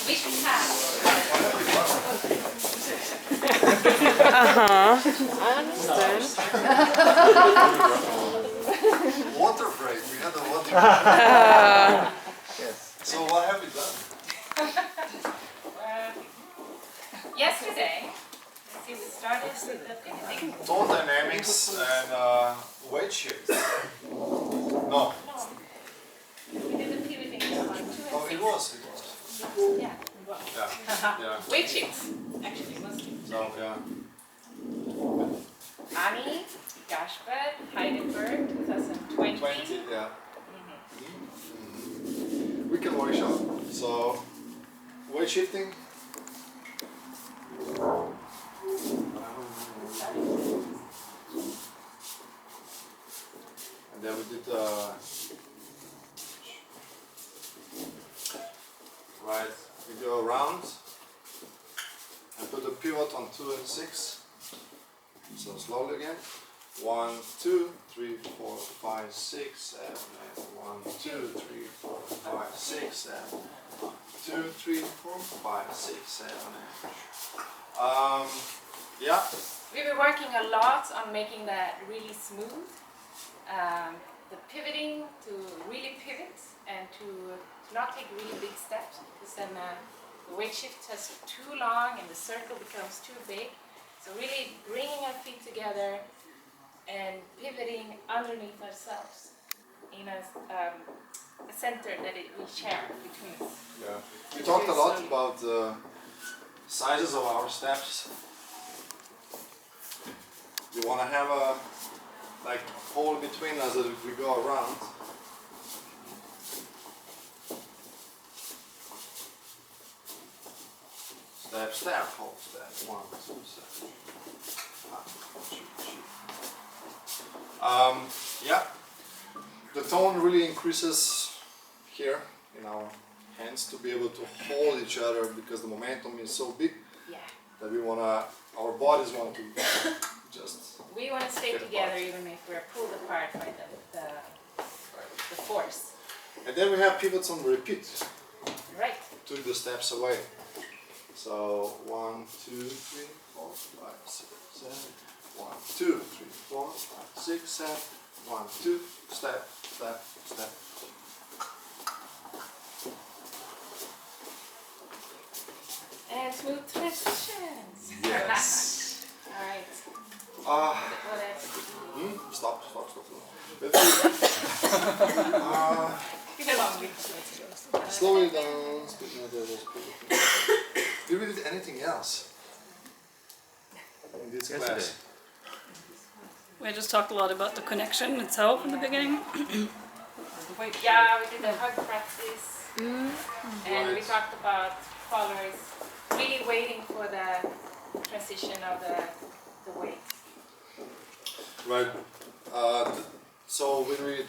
We should have. I understand. Water break. We had a water break. Yes. So what have we done? Yesterday, we started with the pivoting. Tone dynamics and weight shifts. No. We did the pivoting in 1, 2, and 6. Oh, it was. Yeah, well. Yeah. Weight shifts, actually, mostly. So yeah. Anni, Gasper, Heidel-Bal, 2020. 20. Yeah. We can workshop. So weight shifting. And then we did right, we go around and put a pivot on 2 and 6. So slowly again. 1, 2, 3, 4, 5, 6, 7, 8. 1, 2, 3, 4, 5, 6, 7. 2, 3, 4, 5, 6, 7, 8. Yeah. We were working a lot on making that really smooth. The pivoting to really pivot and to not take really big steps, because then the weight shift is too long and the circle becomes too big. So really bringing our feet together and pivoting underneath ourselves in a center that we share between us. Yeah. We talked a lot about the sizes of our steps. You want to have a like hole between us as we go around. Step, step, hold, step, 1, 2, step. Yeah, the tone really increases here in our hands to be able to hold each other, because the momentum is so big that we wanna, our bodies want to just. We want to stay together even if we're pulled apart by the force. And then we have pivots on repeat. Right. Took the steps away. So 1, 2, 3, 4, 5, 6, 7. 1, 2, 3, 4, 5, 6, 7. 1, 2, step, step, step. And smooth transitions. Yes. Alright. Uh, What else? Stop. Slow it down. Did we do anything else in this class? We just talked a lot about the connection itself in the beginning. Yeah, we did a hug practice. And we talked about followers really waiting for the transition of the weight. Right. So when we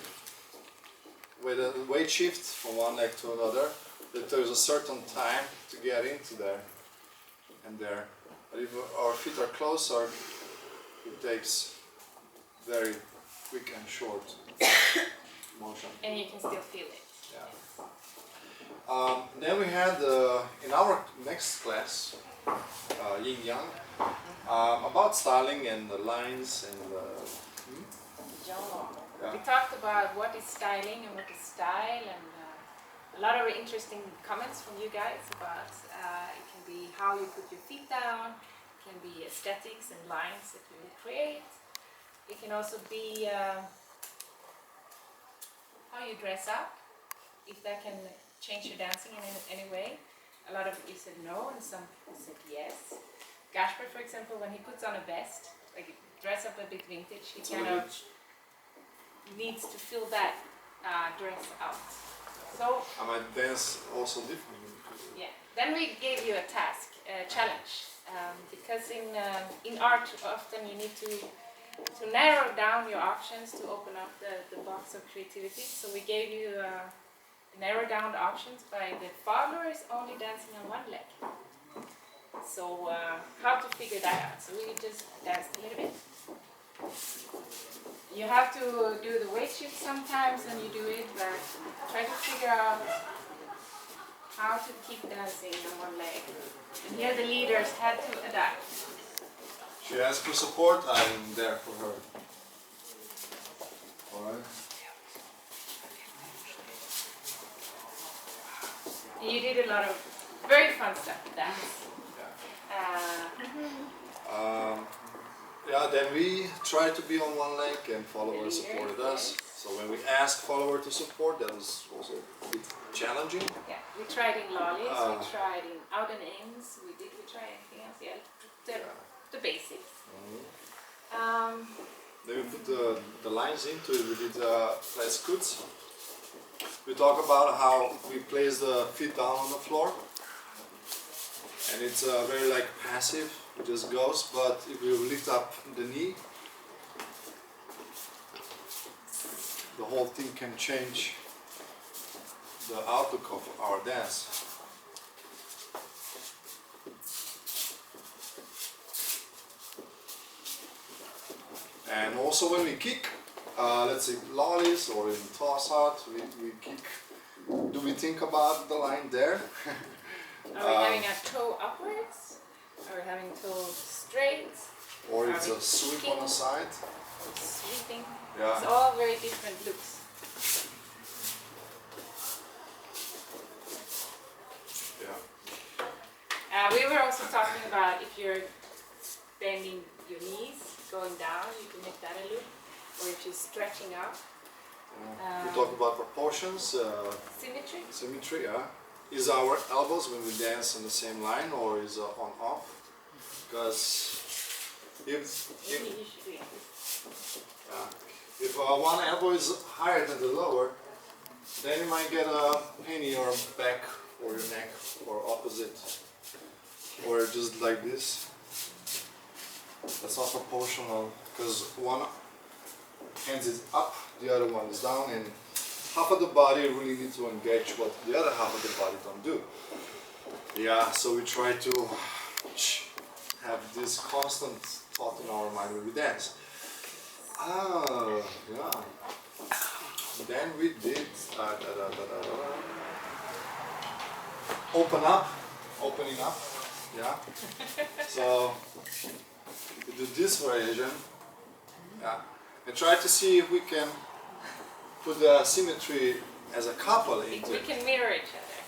with a weight shift from one leg to another, that there's a certain time to get into there and there. But if our feet are closer, it takes very quick and short motion. And you can still feel it. Yeah. Then we had in our next class, Yin Yang, about styling and the lines and. Yeah. We talked about what is styling and what is style, and a lot of interesting comments from you guys about it can be how you put your feet down, it can be aesthetics and lines that you create, it can also be how you dress up, if that can change your dancing in any way. A lot of you said no and some people said yes. Gasper, for example, when he puts on a vest, like dress up a bit vintage, he kind of needs to fill that dress out. So I might dance also differently. yeah. Then we gave you a task, a challenge, because in art often you need to narrow down your options to open up the box of creativity. So we gave you narrow down the options by the followers only dancing on one leg. So how to figure that out? So we just danced a little bit. You have to do the weight shift sometimes and you do it, but try to figure out how to keep dancing on one leg. And here the leaders had to adapt. She asked for support, I'm there for her. Alright? You did a lot of very fun stuff with dance. Yeah, then we tried to be on one leg and follower supported us. So when we asked follower to support, that was also a bit challenging. Yeah, we tried in lollies, we tried in out and ins, we try anything else? Yeah, the basics. Then we put the lines into it, we did flat scoots. We talk about how we place the feet down on the floor. And it's very like passive, it just goes, but if you lift up the knee, the whole thing can change the outlook of our dance. And also when we kick, let's say lollies or in toss out, we kick. Do we think about the line there? Are we having a toe upwards? Are we having toe straight? Or it's a sweep on the side? Sweeping. Yeah. It's all very different looks. Yeah. We were also talking about if you're bending your knees, going down, you can make that a look. Or if you're stretching up. We talk about proportions. Symmetry. Symmetry, yeah. Is our elbows when we dance on the same line or is on off? Because if one elbow is higher than the lower, then you might get a pain in your back or your neck or opposite. Or just like this. That's not proportional because one hand is up, the other one is down, and half of the body really needs to engage what the other half of the body don't do. Yeah, so we try to have this constant thought in our mind when we dance. Yeah. Then we did opening up. Yeah. So we do this variation. Yeah. And try to see if we can put the symmetry as a couple into We it. can mirror each other.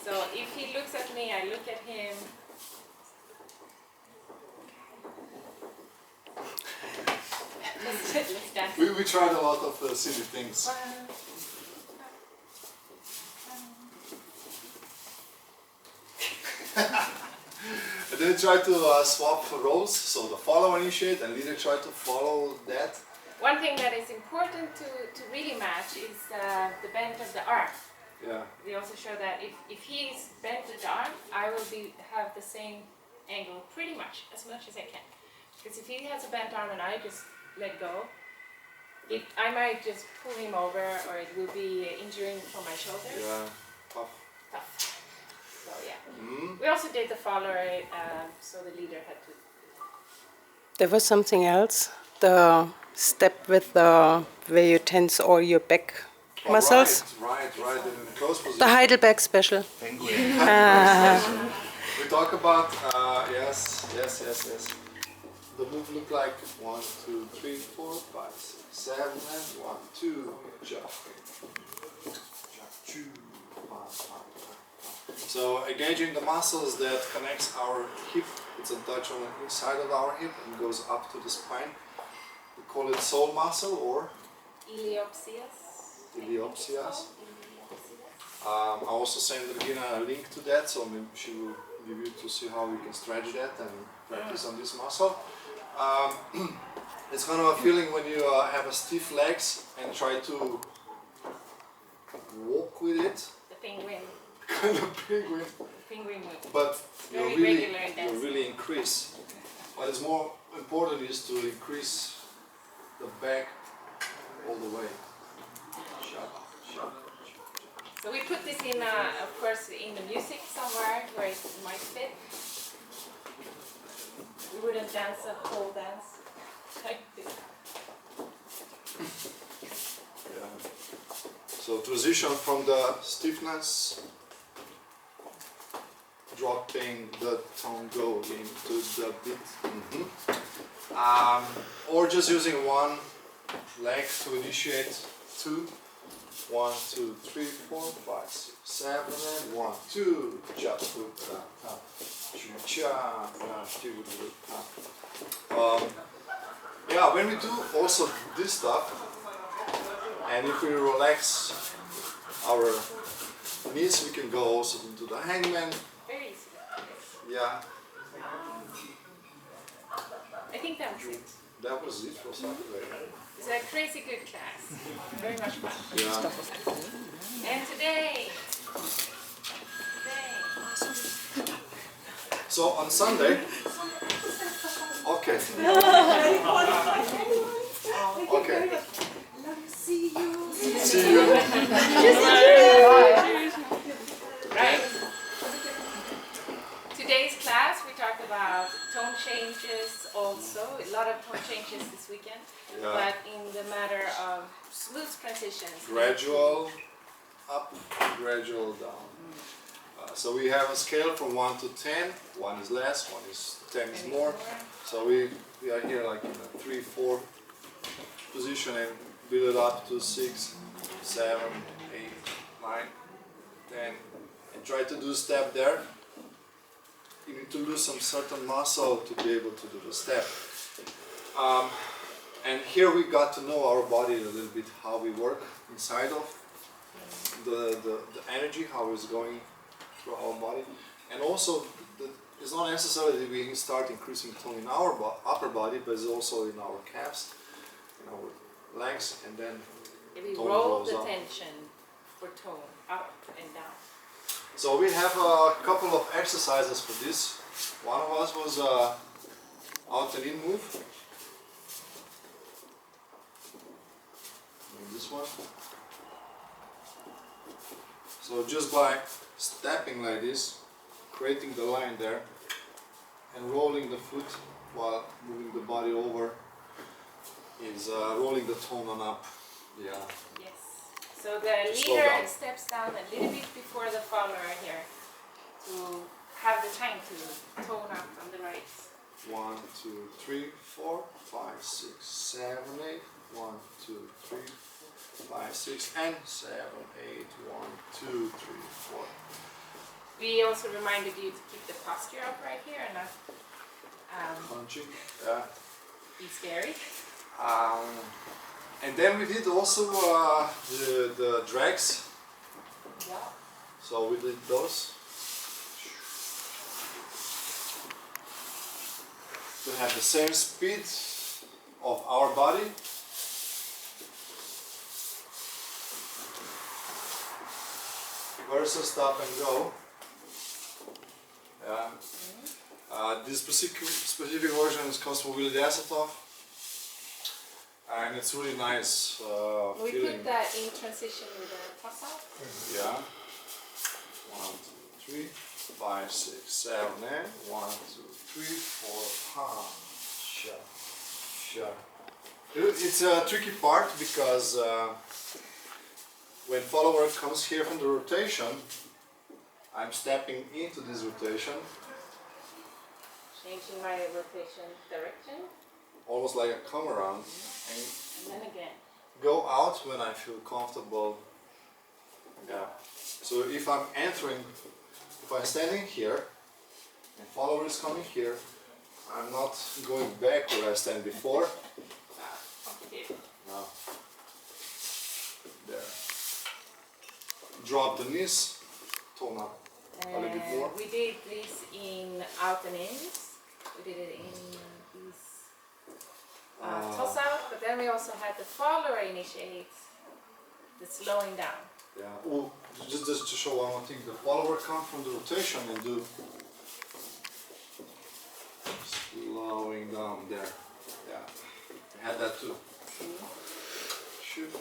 So if he looks at me, I look at him. Let's dance. We tried a lot of silly things. And then try to swap roles, so the follower initiate and leader try to follow that. One thing that is important to really match is the bend of the arm. Yeah. We also show that if he's bent the arm, I will have the same angle pretty much as I can. Because if he has a bent arm and I just let go, I might just pull him over or it will be injuring for my shoulders. Yeah. Tough. So yeah. We also did the follower, so the leader had to. There was something else. The step with the where you tense all your back muscles. Right. In the close position. The Heidel-Bal special. We talk about yes. The move look like 1, 2, 3, 4, 5, 6, 7, and 1, 2, jump, 2, 5. So engaging the muscles that connects our hip, it's a touch on the inside of our hip and goes up to the spine. We call it soul muscle or iliopsias. I also send Regina a link to that, so maybe she will give you to see how we can stretch that and practice on this muscle. It's kind of a feeling when you have a stiff legs and try to walk with it. The penguin. Kind of penguin. Penguin move. But Very you regular in dancing. really increase. What is more important is to increase the back all the way. Shut. So we put this in, of course, in the music somewhere where it might fit. We wouldn't dance a whole dance like this. Yeah. So transition from the stiffness dropping the tone go into the beat. Or just using one leg to initiate 2. 1, 2, 3, 4, 5, 6, 7, and 1, 2. Yeah, when we do also this stuff, and if we relax our knees, we can go also into the hangman. Very easy. Yeah, I think that was it. that was it for Saturday. It's a crazy good class. Very much fun. Yeah. And today. So on Sunday, okay. Okay. See you. Right. Today's class we talked about tone changes also. A lot of tone changes this weekend. Yeah. But in the matter of smooth transitions. Gradual up, gradual down. So we have a scale from 1 to 10. 1 is less, 10 is more. So we are here like in a 3, 4 position and build it up to 6, 7, 8, 9, 10, and try to do a step there. You need to lose some certain muscle to be able to do the step. And here we got to know our body a little bit, how we work inside of the energy, how it's going through our body. And also, it's not necessarily that we start increasing tone in our upper body, but it's also in our calves, in our legs, and then We tone roll goes the up. tension for tone up and down. So we have a couple of exercises for this. One of us was out and in move. And this one. So just by stepping like this, creating the line there, and rolling the foot while moving the body over is rolling the tone on up. Yeah. Yes. So the Slow leader down. steps down a little bit before the follower here to have the time to tone up on the right. 1, 2, 3, 4, 5, 6, 7, 8. 1, 2, 3, 4, 5, 6, and 7, 8. 1, 2, 3, 4. We also reminded you to keep the posture up right here and not Punching. Yeah. be scary. And then we did also the drags. Yeah. So we did those to have the same speed of our body. Versus stop and go. Yeah. This specific version comes from Willie Desatov, and it's really nice We feeling. put that in transition with the toss out. Yeah. 1, 2, 3, 5, 6, 7, and 1, 2, 3, 4. Sure. Sure. It's a tricky part because when follower comes here from the rotation, I'm stepping into this rotation, Changing my rotation direction. almost like a come around, and And then again. go out when I feel comfortable. Yeah. So if I'm entering, if I'm standing here and follower is coming here, I'm not going back where I stand before. Okay. No. There. Drop the knees, tone up a little bit more. We did this in out and ins. We did it in these toss out, but then we also had the follower initiate the slowing down. Yeah. Oh, just to show one more thing, the follower come from the rotation and do slowing down there. Yeah. I had that too. Shoot.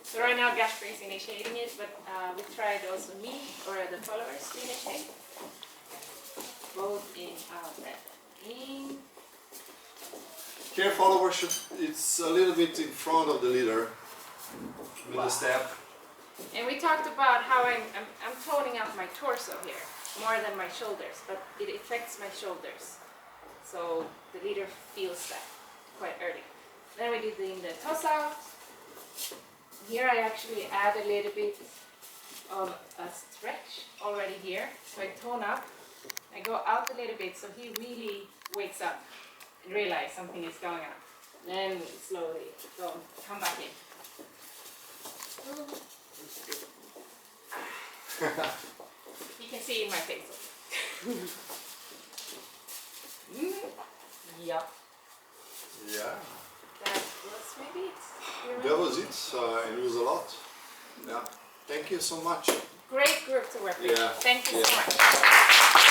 So right now Gasper is initiating it, but we tried also me or the followers to initiate. Both in, out, and in. Here follower should, it's a little bit in front of the leader with the step. And we talked about how I'm toning up my torso here more than my shoulders, but it affects my shoulders. So the leader feels that quite early. Then we did the toss out. Here I actually add a little bit of a stretch already here. So I tone up. I go out a little bit so he really wakes up and realizes something is going on. Then we slowly come back in. You can see it in my face. Yep. Yeah. That was maybe it. That was it. It was a lot. Yeah. Thank you so much. Great group to work with. Yeah. Thank you Yeah. so much.